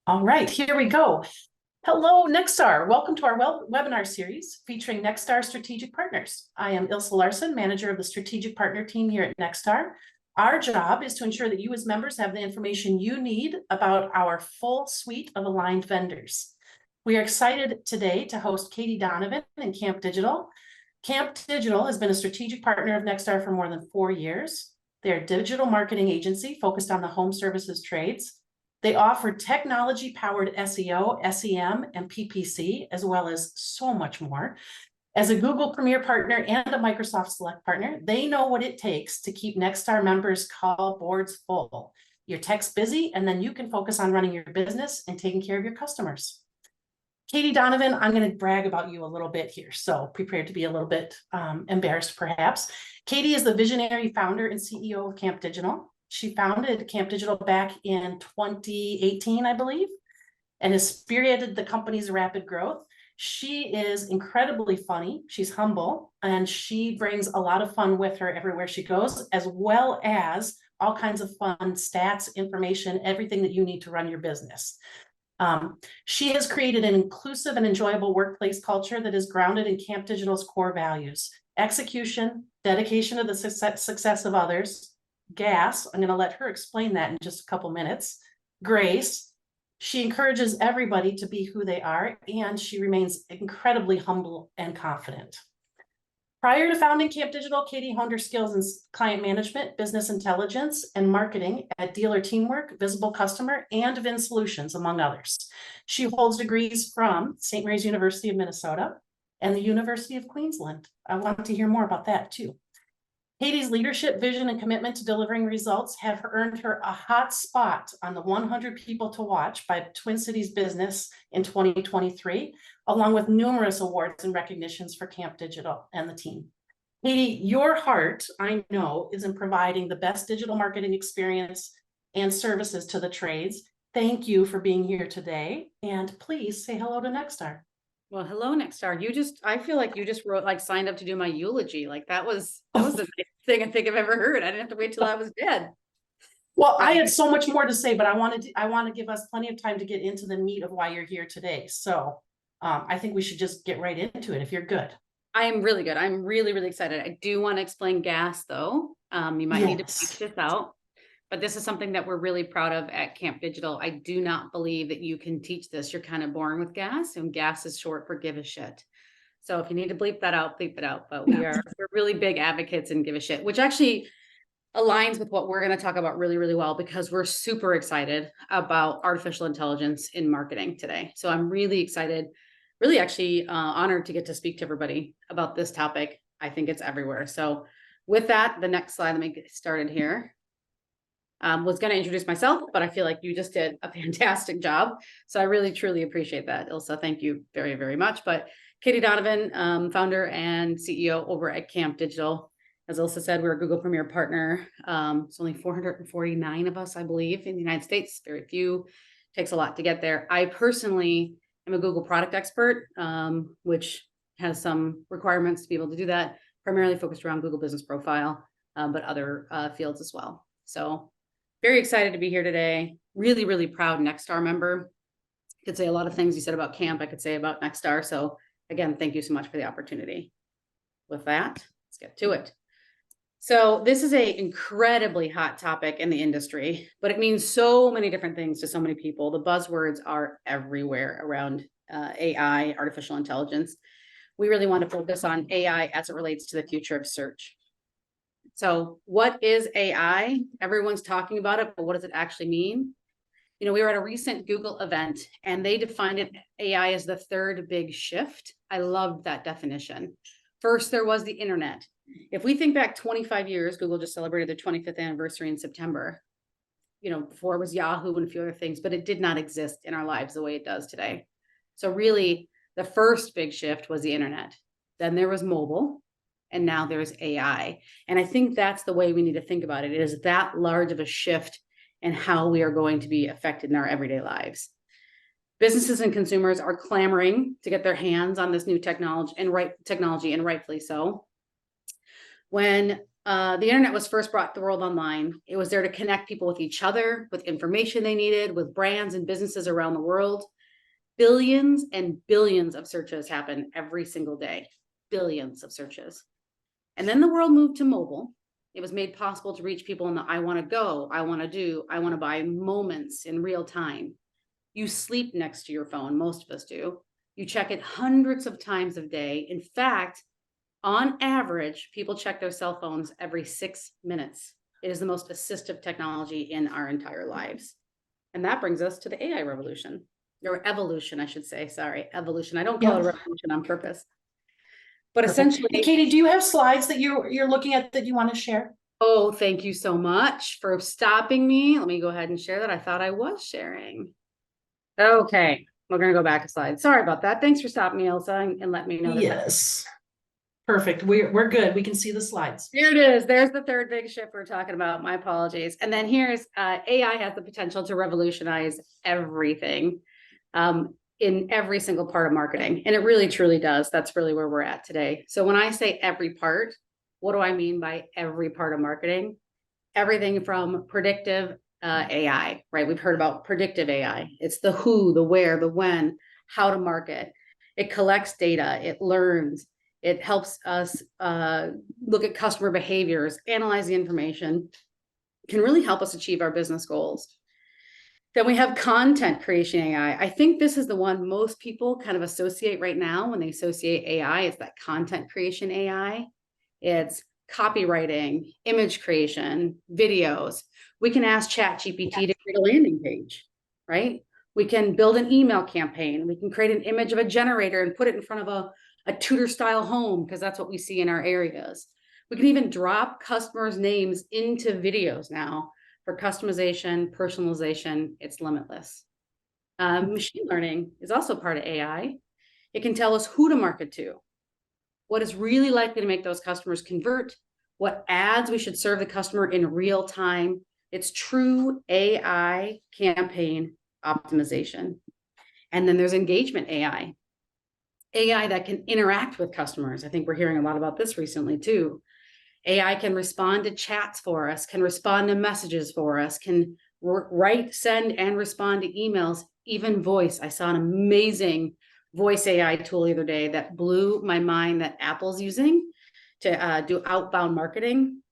All right, here we go. Hello, Nexstar. Welcome to our webinar series featuring Nexstar Strategic Partners. I am Ilse Larson, manager of the Strategic Partner team here at Nexstar. Our job is to ensure that you as members have the information you need about our full suite of aligned vendors. We are excited today to host Katie Donovan in Camp Digital. Camp Digital has been a strategic partner of Nexstar for more than 4 years. They're a digital marketing agency focused on the home services trades. They offer technology-powered SEO, SEM, and PPC, as well as so much more. As a Google Premier partner and a Microsoft Select partner, they know what it takes to keep Nexstar members' call boards full. Your tech's busy, and then you can focus on running your business and taking care of your customers. Katie Donovan, I'm going to brag about you a little bit here, so prepared to be a little bit embarrassed, perhaps. Katie is the visionary founder and CEO of Camp Digital. She founded Camp Digital back in 2018, I believe, and has spearheaded the company's rapid growth. She is incredibly funny. She's humble, and she brings a lot of fun with her everywhere she goes, as well as all kinds of fun stats, information, everything that you need to run your business. She has created an inclusive and enjoyable workplace culture that is grounded in Camp Digital's core values: execution, dedication to the success of others, gas. I'm going to let her explain that in just a couple minutes. Grace. She encourages everybody to be who they are, and she remains incredibly humble and confident. Prior to founding Camp Digital, Katie honed her skills in client management, business intelligence, and marketing at Dealer Teamwork, Visible Customer, and Vin Solutions, among others. She holds degrees from St. Mary's University of Minnesota and the University of Queensland. I want to hear more about that too. Katie's leadership, vision, and commitment to delivering results have earned her a hot spot on the 100 People to Watch by Twin Cities Business in 2023, along with numerous awards and recognitions for Camp Digital and the team. Katie, your heart, I know, is in providing the best digital marketing experience and services to the trades. Thank you for being here today, and please say hello to Nexstar. Well, hello, Nexstar. I feel like you just signed up to do my eulogy. Like that was the nicest thing I think I've ever heard. I didn't have to wait till I was dead. Well, I had so much more to say, but I want to give us plenty of time to get into the meat of why you're here today. So I think we should just get right into it if you're good. I am really good. I'm really, really excited. I do want to explain gas though. You might need to teach this out. But this is something that we're really proud of at Camp Digital. I do not believe that you can teach this. You're kind of born with gas, and gas is short for give a shit. So if you need to bleep that out, bleep it out. But we're really big advocates in give a shit, which actually aligns with what we're going to talk about really, really well, because we're super excited about artificial intelligence in marketing today. So I'm really excited, really actually honored to get to speak to everybody about this topic. I think it's everywhere. So with that, the next slide, let me get started here. Was going to introduce myself, but I feel like you just did a fantastic job. So I really, truly appreciate that, Ilse. Thank you very, very much. But Katie Donovan, founder and CEO over at Camp Digital. As Ilse said, we're a Google Premier partner. It's only 449 of us, I believe, in the United States. Very few. Takes a lot to get there. I personally am a Google product expert, which has some requirements to be able to do that, primarily focused around Google Business Profile, but other fields as well. So very excited to be here today. Really, really proud Nexstar member. Could say a lot of things you said about Camp, I could say about Nexstar. So again, thank you so much for the opportunity. With that, let's get to it. So this is an incredibly hot topic in the industry, but it means so many different things to so many people. The buzzwords are everywhere around AI, artificial intelligence. We really want to focus on AI as it relates to the future of search. So what is AI? Everyone's talking about it, but what does it actually mean? You know, we were at a recent Google event and they defined it, AI as the third big shift. I loved that definition. First, there was the internet. If we think back 25 years, Google just celebrated their 25th anniversary in September. You know, before it was Yahoo and a few other things, but it did not exist in our lives the way it does today. So really, the first big shift was the internet. Then there was mobile. And now there's AI. And I think that's the way we need to think about it. It is that large of a shift in how we are going to be affected in our everyday lives. Businesses and consumers are clamoring to get their hands on this new technology, and rightfully so. When The internet was first brought to the world online. It was there to connect people with each other, with information they needed, with brands and businesses around the world. Billions and billions of searches happen every single day. Billions of searches. And then the world moved to mobile. It was made possible to reach people in the I want to go, I want to do, I want to buy moments in real time. You sleep next to your phone, most of us do. You check it hundreds of times a day. In fact, on average, people check their cell phones every 6 minutes. It is the most assistive technology in our entire lives. And that brings us to the AI revolution, or evolution, I should say. Sorry, evolution. I don't call it a revolution on purpose. But essentially, hey, Katie, do you have slides that you're looking at that you want to share? Oh, thank you so much for stopping me. Let me go ahead and share that. I thought I was sharing. Okay, we're going to go back a slide. Sorry about that. Thanks for stopping me, Elsa, and let me know. Yes. Perfect. We're good. We can see the slides. Here it is. There's the third big shift we're talking about. My apologies. And then here's AI has the potential to revolutionize everything in every single part of marketing. And it really, truly does. That's really where we're at today. So when I say every part, what do I mean by every part of marketing? Everything from predictive AI, right? We've heard about predictive AI. It's the who, the where, the when, how to market. It collects data, it learns, it helps us look at customer behaviors, analyze the information, can really help us achieve our business goals. Then we have content creation AI. I think this is the one most people kind of associate right now when they associate AI. It's that content creation AI. It's copywriting, image creation, videos. We can ask ChatGPT to create a landing page, right? We can build an email campaign. We can create an image of a generator and put it in front of a Tudor style home, because that's what we see in our areas. We can even drop customers' names into videos now for customization, personalization. It's limitless. Machine learning is also part of AI. It can tell us who to market to, what is really likely to make those customers convert, what ads we should serve the customer in real time. It's true AI campaign optimization. And then there's engagement AI. AI that can interact with customers. I think we're hearing a lot about this recently too. AI can respond to chats for us, can respond to messages for us, can write, send, and respond to emails, even voice. I saw an amazing voice AI tool the other day that blew my mind that Apple's using to do outbound marketing.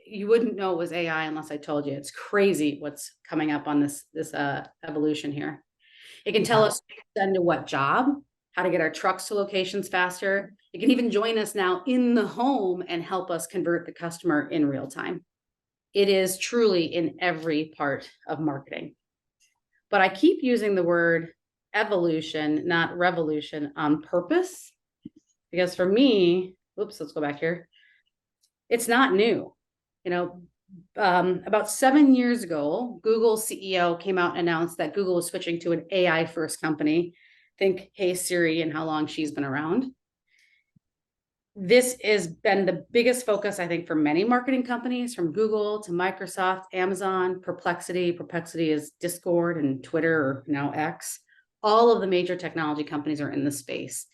You wouldn't know it was AI unless I told you. It's crazy what's coming up on this evolution here. It can tell us send to what job, how to get our trucks to locations faster. It can even join us now in the home and help us convert the customer in real time. It is truly in every part of marketing. But I keep using the word evolution, not revolution, on purpose, because for me, oops, let's go back here. It's not new. You know, about 7 years ago, Google's CEO came out and announced that Google was switching to an AI first company. Think Hey Siri and how long she's been around. This has been the biggest focus, I think, for many marketing companies, from Google to Microsoft, Amazon, Perplexity. Perplexity is Discord and Twitter, or now X. All of the major technology companies are in the space.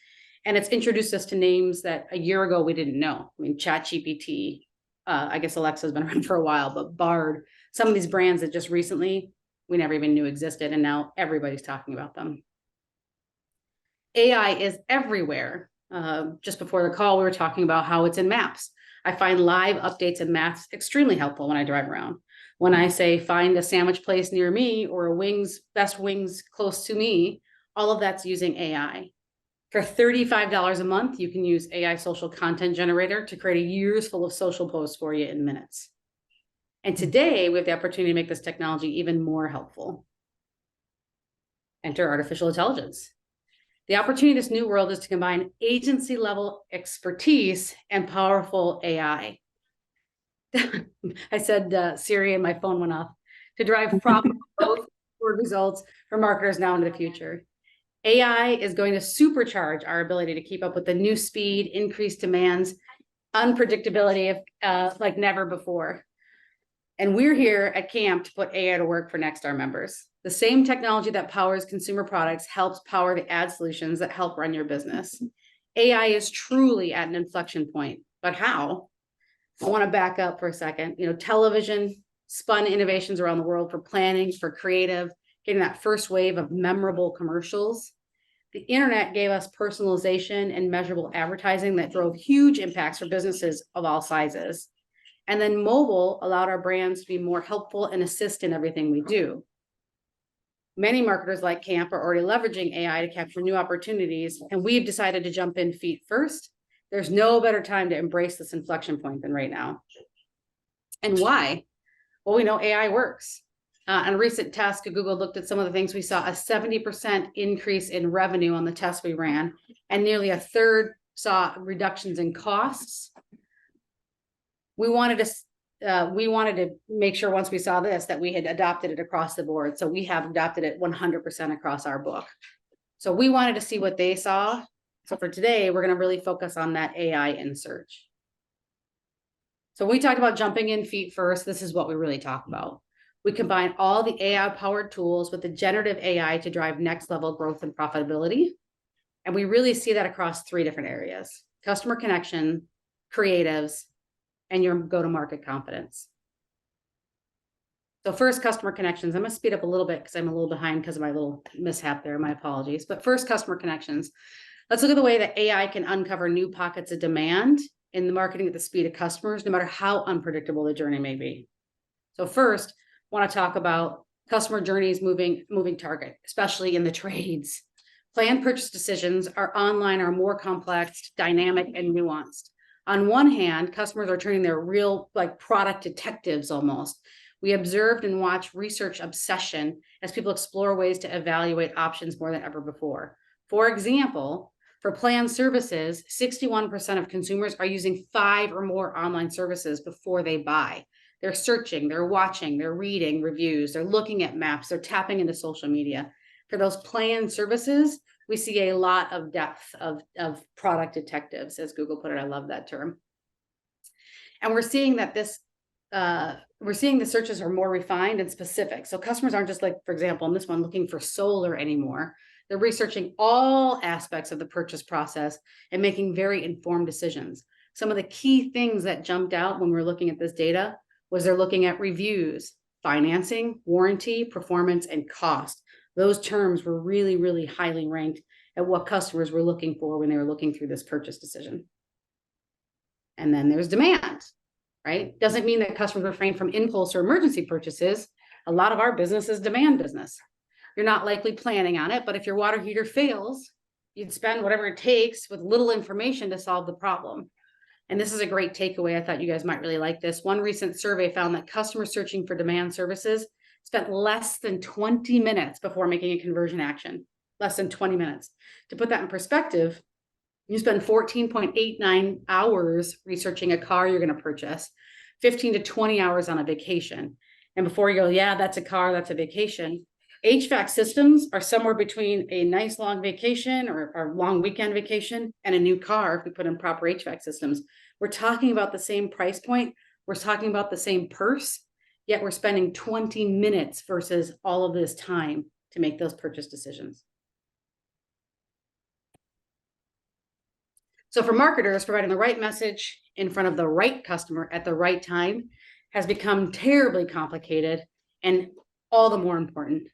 And it's introduced us to names that a year ago we didn't know. I mean, ChatGPT, I guess Alexa's been around for a while, but Bard, some of these brands that just recently we never even knew existed, and now everybody's talking about them. AI is everywhere. Just before the call, we were talking about how it's in maps. I find live updates in maps extremely helpful when I drive around. When I say find a sandwich place near me or a wings, best wings close to me, all of that's using AI. For $35 a month, you can use AI social content generator to create a year's full of social posts for you in minutes. And today we have the opportunity to make this technology even more helpful. Enter artificial intelligence. The opportunity in this new world is to combine agency level expertise and powerful AI. I said Siri and my phone went off, to drive profitable results for marketers now into the future. AI is going to supercharge our ability to keep up with the new speed, increased demands, unpredictability of like never before. And we're here at Camp to put AI to work for Nexstar members. The same technology that powers consumer products helps power the ad solutions that help run your business. AI is truly at an inflection point, but how? I want to back up for a second. Television spun innovations around the world for planning, for creative, getting that first wave of memorable commercials. The internet gave us personalization and measurable advertising that drove huge impacts for businesses of all sizes. And then mobile allowed our brands to be more helpful and assist in everything we do. Many marketers like Camp are already leveraging AI to capture new opportunities, and we've decided to jump in feet first. There's no better time to embrace this inflection point than right now. And why? Well, we know AI works. On a recent test, Google looked at some of the things. We saw a 70% increase in revenue on the test we ran, and nearly a third saw reductions in costs. We wanted to make sure once we saw this that we had adopted it across the board. So we have adopted it 100% across our book. So we wanted to see what they saw. So for today, we're going to really focus on that AI in search. So we talked about jumping in feet first. This is what we really talk about. We combine all the AI-powered tools with the generative AI to drive next level growth and profitability. And we really see that across 3 different areas: customer connection, creatives, and your go-to-market confidence. So first, customer connections. I'm going to speed up a little bit because I'm a little behind because of my little mishap there. My apologies. But first, customer connections. Let's look at the way that AI can uncover new pockets of demand in the marketing at the speed of customers, no matter how unpredictable the journey may be. So first, I want to talk about customer journeys moving target, especially in the trades. Planned purchase decisions are online, are more complex, dynamic, and nuanced. On one hand, customers are turning their real product detectives almost. We observed and watched research obsession as people explore ways to evaluate options more than ever before. For example, for planned services, 61% of consumers are using 5 or more online services before they buy. They're searching, they're watching, they're reading reviews, they're looking at maps, they're tapping into social media. For those planned services, we see a lot of depth of product detectives, as Google put it. I love that term. And we're seeing that we're seeing the searches are more refined and specific. So customers aren't just for example, in this one, looking for solar anymore. They're researching all aspects of the purchase process and making very informed decisions. Some of the key things that jumped out when we were looking at this data was they're looking at reviews, financing, warranty, performance, and cost. Those terms were really, really highly ranked at what customers were looking for when they were looking through this purchase decision. And then there's demand, right? Doesn't mean that customers refrain from impulse or emergency purchases. A lot of our business is demand business. You're not likely planning on it, but if your water heater fails, you'd spend whatever it takes with little information to solve the problem. And this is a great takeaway. I thought you guys might really like this. One recent survey found that customers searching for demand services spent less than 20 minutes before making a conversion action. Less than 20 minutes. To put that in perspective, you spend 14.89 hours researching a car you're going to purchase, 15 to 20 hours on a vacation. And before you go, yeah, that's a car, that's a vacation. HVAC systems are somewhere between a nice long vacation or long weekend vacation and a new car if we put in proper HVAC systems. We're talking about the same price point. We're talking about the same purse, yet we're spending 20 minutes versus all of this time to make those purchase decisions. So for marketers, providing the right message in front of the right customer at the right time has become terribly complicated and all the more important.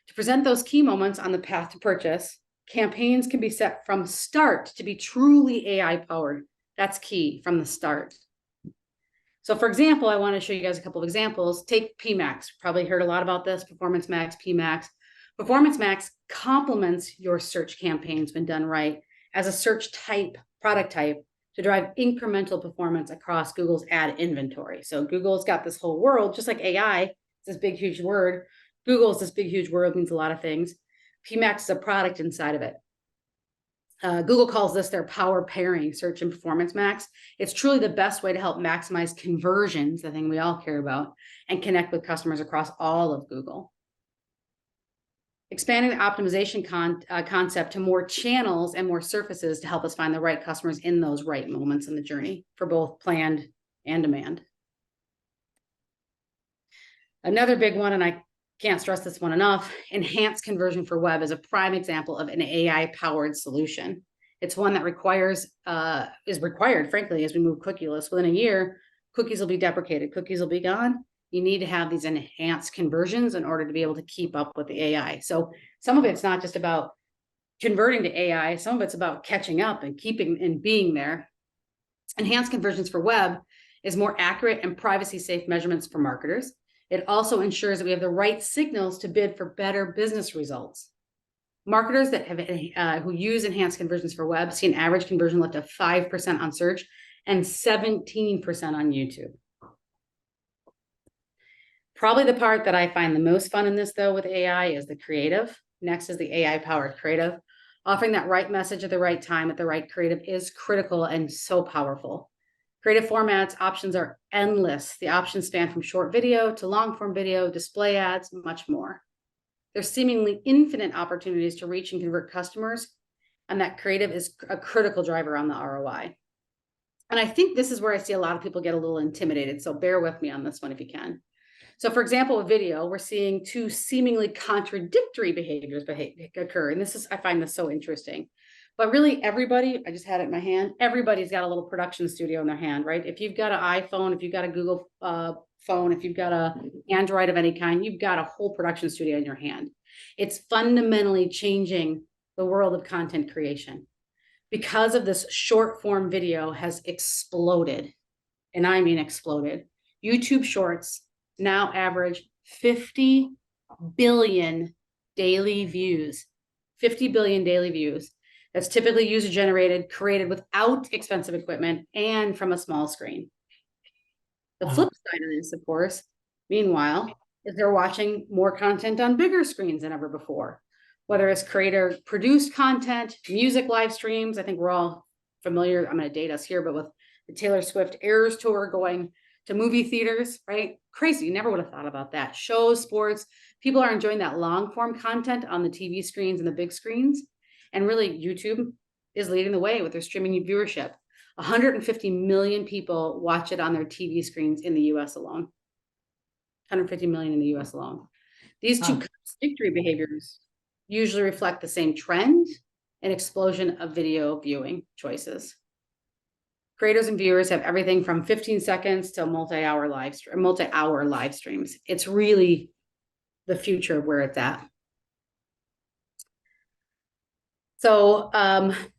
To present those key moments on the path to purchase, campaigns can be set from start to be truly AI powered. That's key from the start. So for example, I want to show you guys a couple of examples. Take PMax. Probably heard a lot about this, Performance Max, PMax. Performance Max complements your search campaigns when done right as a search type, product type, to drive incremental performance across Google's ad inventory. So Google's got this whole world, just like AI, it's this big, huge word. Google is this big, huge word, means a lot of things. PMax is a product inside of it. Google calls this their power pairing, Search and Performance Max. It's truly the best way to help maximize conversions, the thing we all care about, and connect with customers across all of Google. Expanding the optimization concept to more channels and more surfaces to help us find the right customers in those right moments in the journey for both planned and demand. Another big one, and I can't stress this one enough, enhanced conversion for web is a prime example of an AI-powered solution. It's one that is required, frankly, as we move cookieless. Within a year, cookies will be deprecated, cookies will be gone. You need to have these enhanced conversions in order to be able to keep up with the AI. So some of it's not just about converting to AI, some of it's about catching up and keeping and being there. Enhanced conversions for web is more accurate and privacy safe measurements for marketers. It also ensures that we have the right signals to bid for better business results. Marketers that have who use enhanced conversions for web see an average conversion lift of 5% on search and 17% on YouTube. Probably the part that I find the most fun in this, though, with AI is the creative. Next is the AI-powered creative. Offering that right message at the right time at the right creative is critical and so powerful. Creative formats options are endless. The options span from short video to long-form video, display ads, much more. There's seemingly infinite opportunities to reach and convert customers, and that creative is a critical driver on the ROI. And I think this is where I see a lot of people get a little intimidated, so bear with me on this one if you can. So for example, with video, we're seeing two seemingly contradictory behaviors occur, and I find this so interesting. But really everybody, I just had it in my hand, everybody's got a little production studio in their hand, right? If you've got an iPhone, if you've got a Google phone, if you've got an Android of any kind, you've got a whole production studio in your hand. It's fundamentally changing the world of content creation. Because of this short form video has exploded, and I mean exploded. YouTube Shorts now average 50 billion daily views. 50 billion daily views. That's typically user generated, created without expensive equipment and from a small screen. The flip side of this, of course, meanwhile, is they're watching more content on bigger screens than ever before. Whether it's creator produced content, music live streams, I think we're all familiar, I'm going to date us here, but with the Taylor Swift Eras tour going to movie theaters, right? Crazy, you never would have thought about that. Shows, sports, people are enjoying that long form content on the TV screens and the big screens. And really, YouTube is leading the way with their streaming viewership. 150 million people watch it on their TV screens in the US alone. 150 million in the US alone. These two contradictory behaviors usually reflect the same trend and explosion of video viewing choices. Creators and viewers have everything from 15 seconds to multi-hour live streams. It's really the future of where it's at. So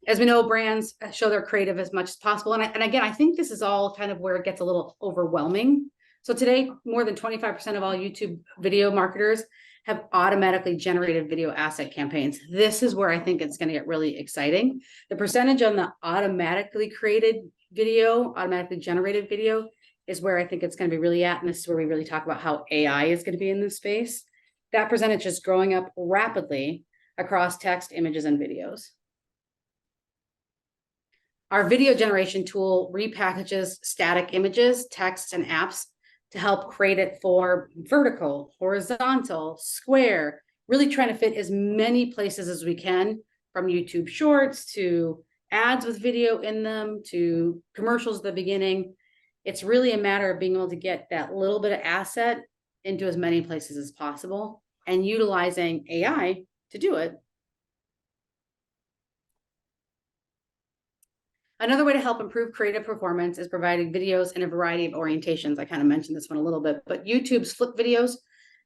as we know, brands show their creative as much as possible. And again, I think this is all kind of where it gets a little overwhelming. So today, more than 25% of all YouTube video marketers have automatically generated video asset campaigns. This is where I think it's going to get really exciting. The percentage on the automatically generated video is where I think it's going to be really at. And this is where we really talk about how AI is going to be in this space. That percentage is growing up rapidly across text, images, and videos. Our video generation tool repackages static images, texts, and apps to help create it for vertical, horizontal, square, really trying to fit as many places as we can, from YouTube Shorts to ads with video in them to commercials at the beginning. It's really a matter of being able to get that little bit of asset into as many places as possible and utilizing AI to do it. Another way to help improve creative performance is providing videos in a variety of orientations. I kind of mentioned this one a little bit, but YouTube's flip videos,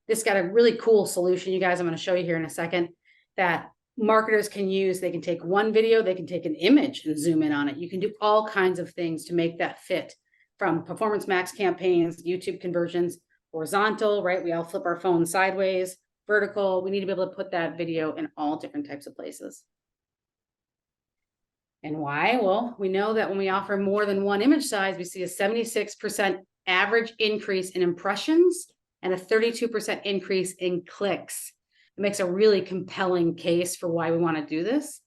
this got a really cool solution, you guys, I'm going to show you here in a second, that marketers can use. They can take one video, they can take an image and zoom in on it. You can do all kinds of things to make that fit, from performance max campaigns, YouTube conversions, horizontal, right? We all flip our phone sideways, vertical. We need to be able to put that video in all different types of places. And why? Well, we know that when we offer more than one image size, we see a 76% average increase in impressions and a 32% increase in clicks. It makes a really compelling case for why we want to do this.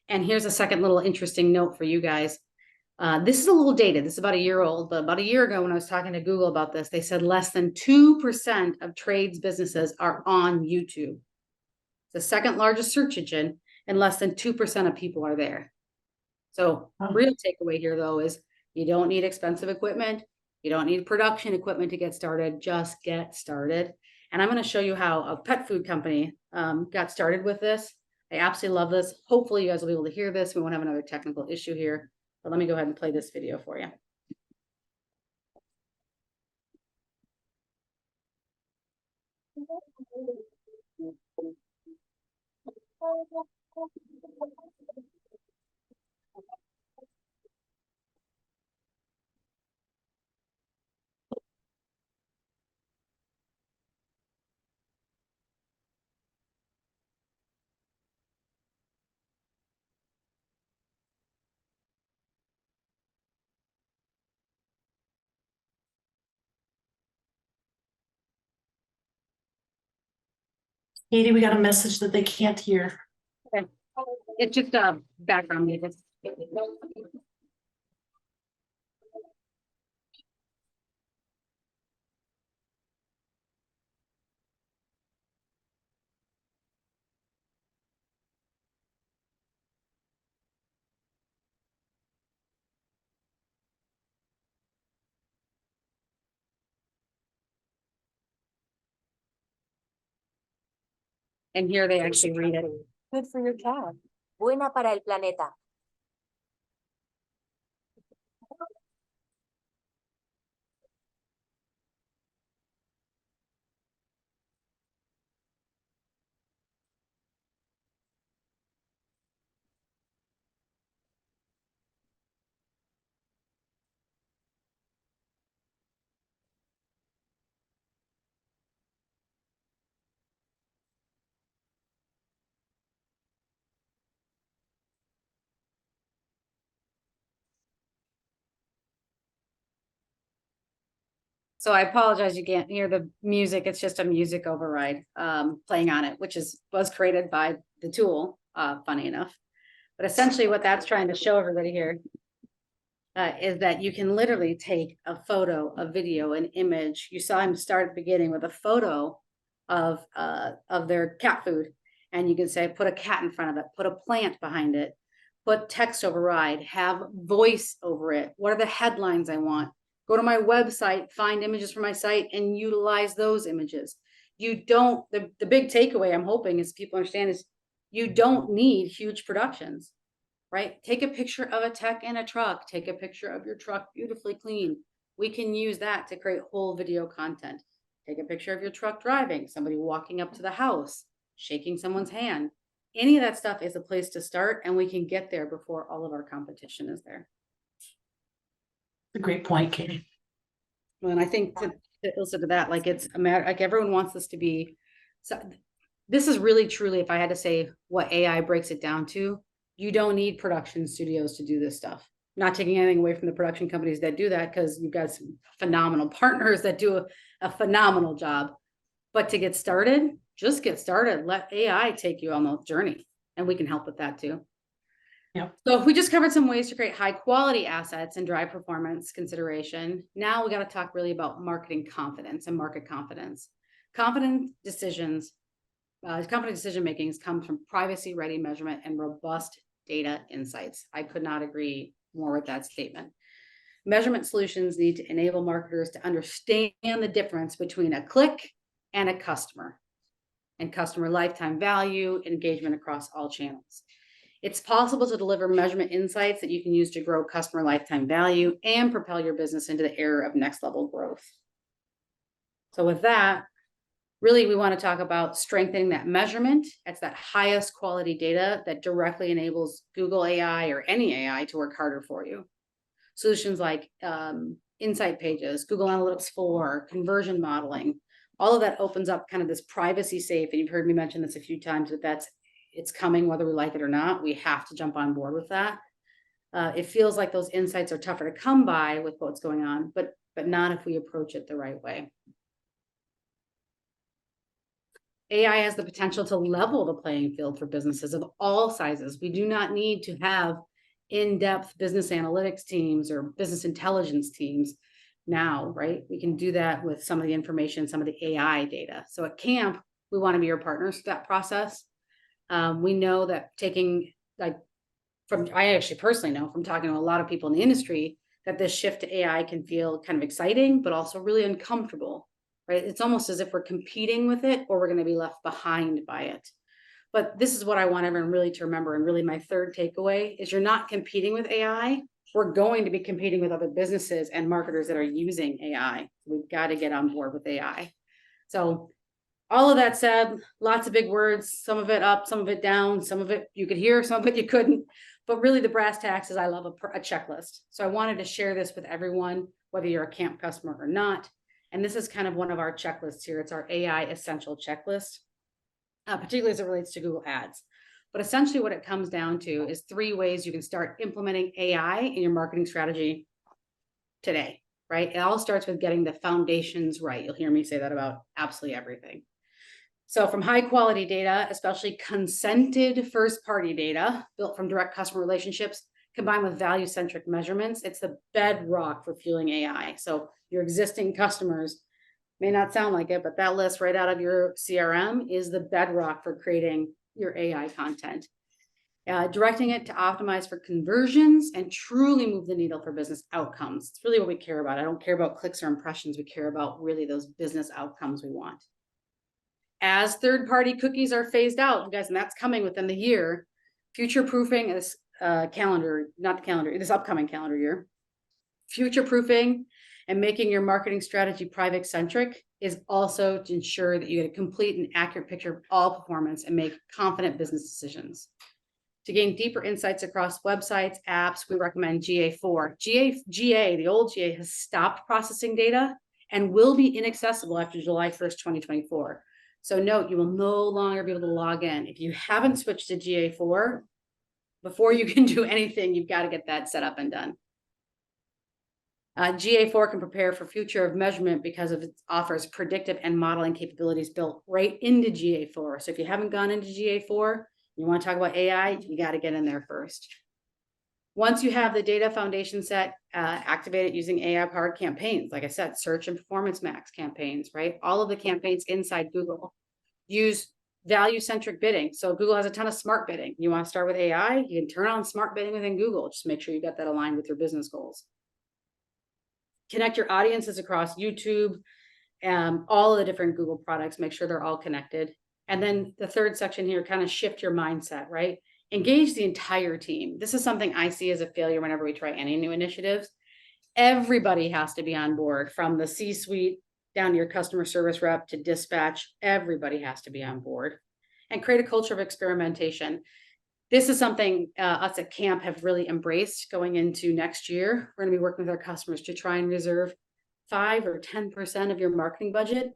And here's a second little interesting note for you guys. This is a little dated. This is about a year old, but about a year ago when I was talking to Google about this, they said less than 2% of trades businesses are on YouTube. It's the second largest search engine, and less than 2% of people are there. So real takeaway here, though, is you don't need expensive equipment. You don't need production equipment to get started. Just get started. And I'm going to show you how a pet food company got started with this. I absolutely love this. Hopefully you guys will be able to hear this. We won't have another technical issue here. But let me go ahead and play this video for you. Katie, we got a message that they can't hear. Okay. It's just a background music. And here they actually read it. Good for your cat. Buena para el planeta. So I apologize, you can't hear the music. It's just a music override playing on it, which was created by the tool, funny enough. But essentially what that's trying to show everybody here is that you can literally take a photo, a video, an image. You saw him start at the beginning with a photo of their cat food. And you can say, put a cat in front of it, put a plant behind it, put text override, have voice over it. What are the headlines I want? Go to my website, find images for my site and utilize those images. You don't, the big takeaway I'm hoping is people understand is you don't need huge productions, right? Take a picture of a tech in a truck, take a picture of your truck beautifully clean. We can use that to create whole video content. Take a picture of your truck driving, somebody walking up to the house, shaking someone's hand. Any of that stuff is a place to start and we can get there before all of our competition is there. A great point, Katie. Well, and I think to illustrate to that, like it's a matter, like everyone wants this to be, so this is really truly, if I had to say what AI breaks it down to, you don't need production studios to do this stuff. Not taking anything away from the production companies that do that, because you've got some phenomenal partners that do a phenomenal job. But to get started, just get started. Let AI take you on the journey, and we can help with that too. Yep. So if we just covered some ways to create high quality assets and drive performance consideration, now we got to talk really about marketing confidence and market confidence. Confident decision makings comes from privacy ready measurement and robust data insights. I could not agree more with that statement. Measurement solutions need to enable marketers to understand the difference between a click and a customer, and customer lifetime value, engagement across all channels. It's possible to deliver measurement insights that you can use to grow customer lifetime value and propel your business into the era of next level growth. So with that, really, we want to talk about strengthening that measurement. It's that highest quality data that directly enables Google AI or any AI to work harder for you. Solutions like insight pages, Google Analytics 4, conversion modeling, all of that opens up kind of this privacy safe. And you've heard me mention this a few times, that it's coming whether we like it or not. We have to jump on board with that. It feels like those insights are tougher to come by with what's going on, but not if we approach it the right way. AI has the potential to level the playing field for businesses of all sizes. We do not need to have in-depth business analytics teams or business intelligence teams now, right? We can do that with some of the information, some of the AI data. So at Camp, we want to be your partners to that process. We know that I actually personally know from talking to a lot of people in the industry that this shift to AI can feel kind of exciting, but also really uncomfortable, right? It's almost as if we're competing with it or we're going to be left behind by it. But this is what I want everyone really to remember. And really my third takeaway is you're not competing with AI. We're going to be competing with other businesses and marketers that are using AI. We've got to get on board with AI. So All of that said, lots of big words, some of it up, some of it down, some of it you could hear, some of it you couldn't. But really the brass tacks is I love a checklist. So I wanted to share this with everyone, whether you're a camp customer or not. And this is kind of one of our checklists here. It's our AI essential checklist, particularly as it relates to Google Ads. But essentially what it comes down to is 3 ways you can start implementing AI in your marketing strategy today, right? It all starts with getting the foundations right. You'll hear me say that about absolutely everything. So from high quality data, especially consented first party data built from direct customer relationships, combined with value centric measurements, it's the bedrock for fueling AI. So your existing customers may not sound like it, but that list right out of your CRM is the bedrock for creating your AI content. Directing it to optimize for conversions and truly move the needle for business outcomes. It's really what we care about. I don't care about clicks or impressions. We care about really those business outcomes we want. As third-party cookies are phased out, you guys, and that's coming within the year, future-proofing this this upcoming calendar year, future-proofing and making your marketing strategy private-centric is also to ensure that you get a complete and accurate picture of all performance and make confident business decisions. To gain deeper insights across websites, apps, we recommend GA4. GA, the old GA, has stopped processing data and will be inaccessible after July 1st, 2024. So note, you will no longer be able to log in. If you haven't switched to GA4, before you can do anything, you've got to get that set up and done. GA4 can prepare for future of measurement because of it offers predictive and modeling capabilities built right into GA4. So if you haven't gone into GA4, you want to talk about AI, you got to get in there first. Once you have the data foundation set, activate it using AI-powered campaigns. Like I said, search and performance max campaigns, right? All of the campaigns inside Google. Use value-centric bidding. So Google has a ton of smart bidding. You want to start with AI, you can turn on smart bidding within Google. Just make sure you got that aligned with your business goals. Connect your audiences across YouTube, all of the different Google products. Make sure they're all connected. And then the third section here, kind of shift your mindset, right? Engage the entire team. This is something I see as a failure whenever we try any new initiatives. Everybody has to be on board, from the C-suite down to your customer service rep to dispatch. Everybody has to be on board, and create a culture of experimentation. This is something us at Camp have really embraced going into next year. We're going to be working with our customers to try and reserve 5 or 10% of your marketing budget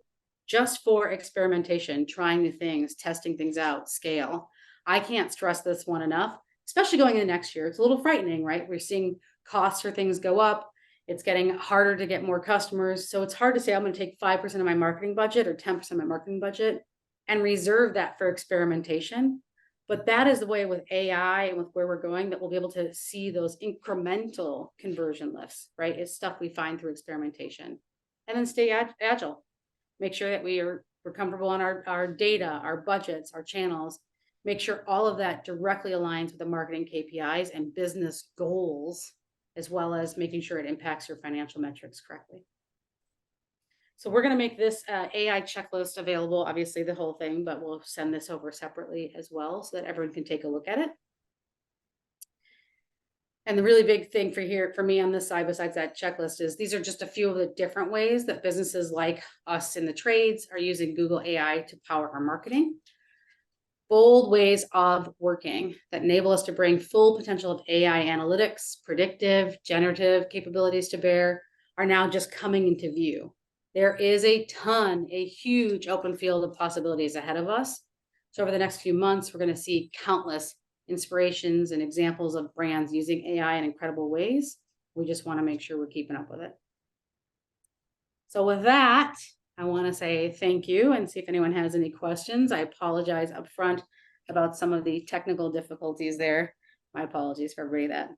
just for experimentation, trying new things, testing things out, scale. I can't stress this one enough, especially going into next year. It's a little frightening, right? We're seeing costs for things go up. It's getting harder to get more customers. So it's hard to say I'm going to take 5% of my marketing budget or 10% of my marketing budget and reserve that for experimentation. But that is the way with AI and with where we're going, that we'll be able to see those incremental conversion lifts, right? It's stuff we find through experimentation. And then stay agile. Make sure that we're comfortable on our data, our budgets, our channels. Make sure all of that directly aligns with the marketing KPIs and business goals, as well as making sure it impacts your financial metrics correctly. So we're going to make this AI checklist available, obviously the whole thing, but we'll send this over separately as well so that everyone can take a look at it. And the really big thing for me on this side, besides that checklist, is these are just a few of the different ways that businesses like us in the trades are using Google AI to power our marketing. Bold ways of working that enable us to bring full potential of AI analytics, predictive, generative capabilities to bear are now just coming into view. There is a huge open field of possibilities ahead of us. So over the next few months, we're going to see countless inspirations and examples of brands using AI in incredible ways. We just want to make sure we're keeping up with it. So with that, I want to say thank you and see if anyone has any questions. I apologize up front about some of the technical difficulties there. My apologies for everybody that.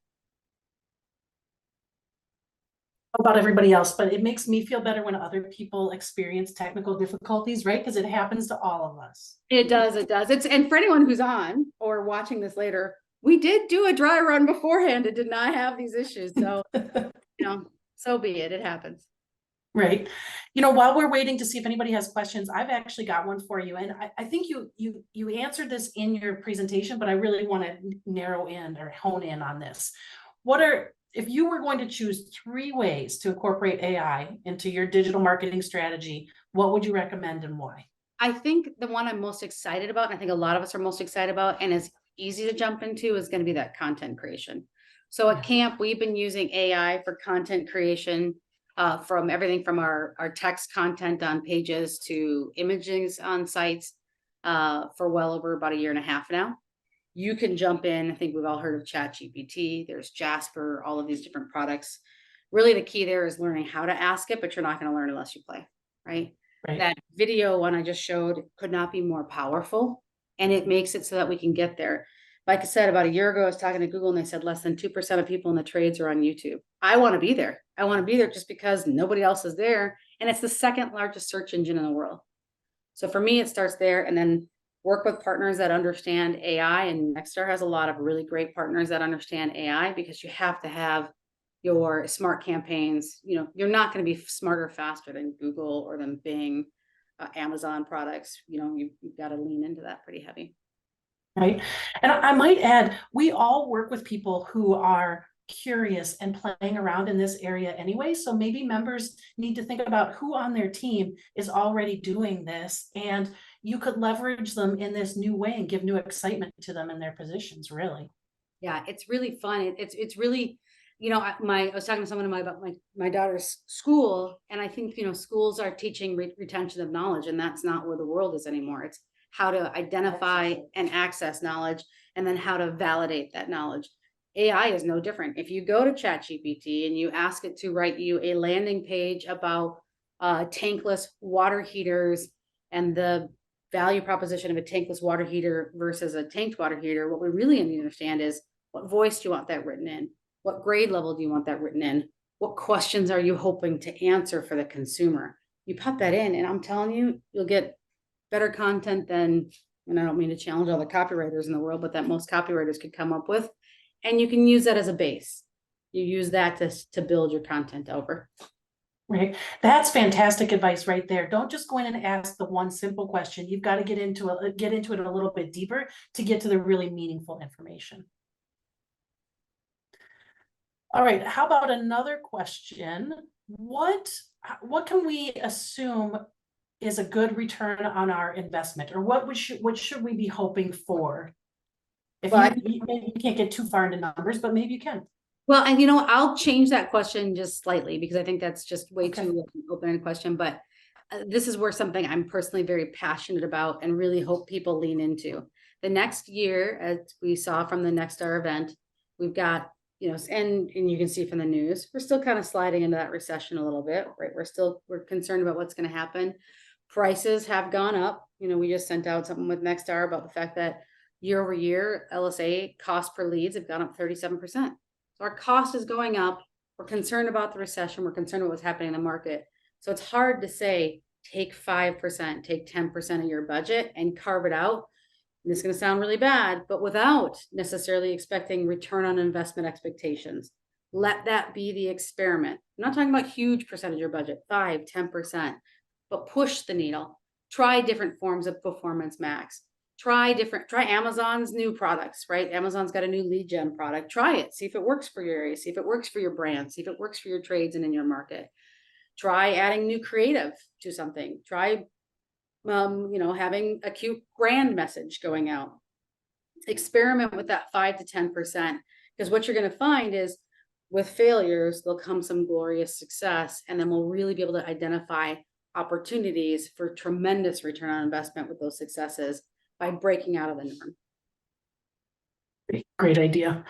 About everybody else, but it makes me feel better when other people experience technical difficulties, right? Because it happens to all of us. It does. And for anyone who's on or watching this later, we did do a dry run beforehand. It did not have these issues. So, so be it. It happens. Right. While we're waiting to see if anybody has questions, I've actually got one for you. And I think you answered this in your presentation, but I really want to narrow in or hone in on this. If you were going to choose 3 ways to incorporate AI into your digital marketing strategy, what would you recommend and why? I think the one I'm most excited about, and I think a lot of us are most excited about, and is easy to jump into, is going to be that content creation. So at camp, we've been using AI for content creation, from everything from our text content on pages to images on sites, for well over about 1.5 years now. You can jump in. I think we've all heard of ChatGPT. There's Jasper, all of these different products. Really, the key there is learning how to ask it, but you're not going to learn unless you play, right? Right. That video one I just showed could not be more powerful, and it makes it so that we can get there. Like I said, about 1 year ago, I was talking to Google and they said less than 2% of people in the trades are on YouTube. I want to be there. I want to be there just because nobody else is there. And it's the second largest search engine in the world. So for me, it starts there, and then work with partners that understand AI. And Nexstar has a lot of really great partners that understand AI, because you have to have your smart campaigns. You know, you're not going to be smarter faster than Google or than Bing, Amazon products. You know, you've got to lean into that pretty heavy. Right. And I might add, we all work with people who are curious and playing around in this area anyway. So maybe members need to think about who on their team is already doing this, and you could leverage them in this new way and give new excitement to them in their positions, really. Yeah, it's really fun. It's really, you know, I was talking to someone about my daughter's school, and I think, you know, schools are teaching retention of knowledge, and that's not where the world is anymore. It's how to identify and access knowledge, and then how to validate that knowledge. AI is no different. If you go to ChatGPT and you ask it to write you a landing page about tankless water heaters and the value proposition of a tankless water heater versus a tanked water heater, what we really need to understand is, what voice do you want that written in? What grade level do you want that written in? What questions are you hoping to answer for the consumer? You put that in, and I'm telling you, you'll get better content than, and I don't mean to challenge all the copywriters in the world, but that most copywriters could come up with. And you can use that as a base. You use that to build your content over. Right. That's fantastic advice right there. Don't just go in and ask the one simple question. You've got to get into it a little bit deeper to get to the really meaningful information. All right. How about another question? What can we assume is a good return on our investment, or what should we be hoping for? If you can't get too far into numbers, but maybe you can. Well, and you know, I'll change that question just slightly, because I think that's just way too open a question. But this is where something I'm personally very passionate about and really hope people lean into. The next year, as we saw from the Nexstar event, we've got, you know, and you can see from the news, we're still kind of sliding into that recession a little bit, right? We're concerned about what's going to happen. Prices have gone up. You know, we just sent out something with Nexstar about the fact that year over year, LSA cost per leads have gone up 37%. So our cost is going up. We're concerned about the recession. We're concerned about what's happening in the market. So it's hard to say, take 5%, take 10% of your budget and carve it out. And it's going to sound really bad, but without necessarily expecting return on investment expectations. Let that be the experiment. I'm not talking about huge percentage of your budget, 5, 10%, but push the needle. Try different forms of performance max. Try Amazon's new products, right? Amazon's got a new lead gen product. Try it. See if it works for your area. See if it works for your brand. See if it works for your trades and in your market. Try adding new creative to something. Try, you know, having a cute brand message going out. Experiment with that 5 to 10%, because what you're going to find is, with failures, there'll come some glorious success, and then we'll really be able to identify opportunities for tremendous return on investment with those successes by breaking out of the norm. Great idea.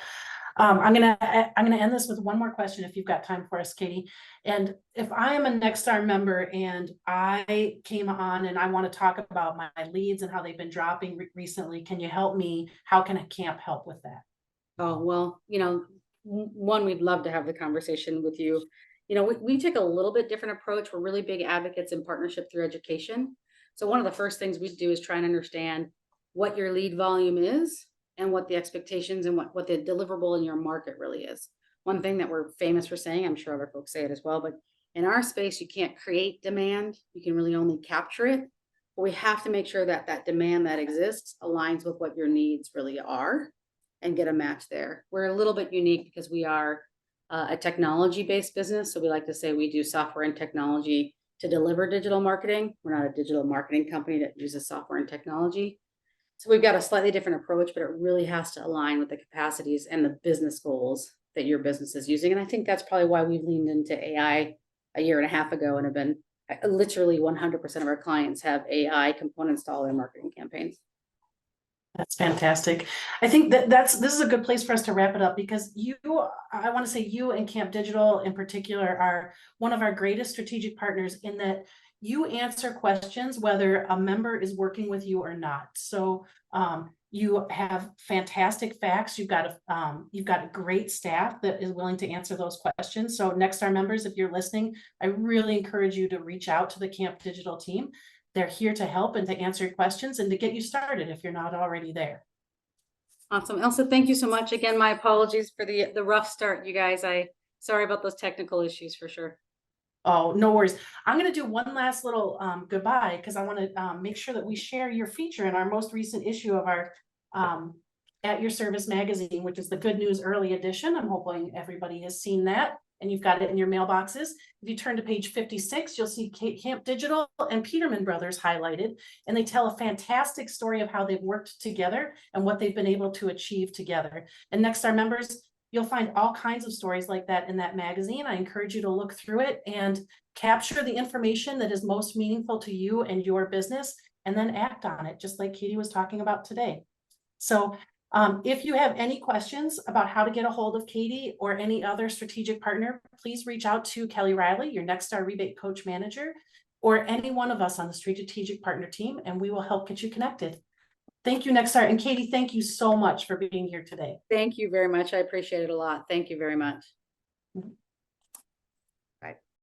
I'm gonna end this with one more question, if you've got time for us, Katie. And if I am a Nexstar member and I came on and I want to talk about my leads and how they've been dropping recently, can you help me? How can a camp help with that? Oh, well, you know, one, we'd love to have the conversation with you. You know, we take a little bit different approach. We're really big advocates in partnership through education. So one of the first things we do is try and understand what your lead volume is and what the expectations and what the deliverable in your market really is. One thing that we're famous for saying, I'm sure other folks say it as well, but in our space, you can't create demand. You can really only capture it. But we have to make sure that that demand that exists aligns with what your needs really are and get a match there. We're a little bit unique because we are a technology-based business. So we like to say we do software and technology to deliver digital marketing. We're not a digital marketing company that uses software and technology. So we've got a slightly different approach, but it really has to align with the capacities and the business goals that your business is using. And I think that's probably why we've leaned into AI a year and a half ago and have been literally 100% of our clients have AI components to all their marketing campaigns. That's fantastic. I think this is a good place for us to wrap it up, because I want to say you and Camp Digital in particular are one of our greatest strategic partners, in that you answer questions whether a member is working with you or not. So you have fantastic facts. You've got a great staff that is willing to answer those questions. So Nexstar members, if you're listening, I really encourage you to reach out to the Camp Digital team. They're here to help and to answer your questions and to get you started if you're not already there. Awesome. Elsa, thank you so much. Again, my apologies for the rough start, you guys. Sorry about those technical issues for sure. Oh, no worries. I'm going to do one last little goodbye, because I want to make sure that we share your feature in our most recent issue of our At Your Service magazine, which is the Good News Early Edition. I'm hoping everybody has seen that and you've got it in your mailboxes. If you turn to page 56, you'll see Camp Digital and Peterman Brothers highlighted, and they tell a fantastic story of how they've worked together and what they've been able to achieve together. And Nexstar members, you'll find all kinds of stories like that in that magazine. I encourage you to look through it and capture the information that is most meaningful to you and your business, and then act on it, just like Katie was talking about today. So if you have any questions about how to get a hold of Katie or any other strategic partner, please reach out to Kelly Riley, your Nexstar Rebate Coach Manager, or any one of us on the strategic partner team, and we will help get you connected. Thank you, Nexstar. And Katie, thank you so much for being here today. Thank you very much. I appreciate it a lot. Thank you very much.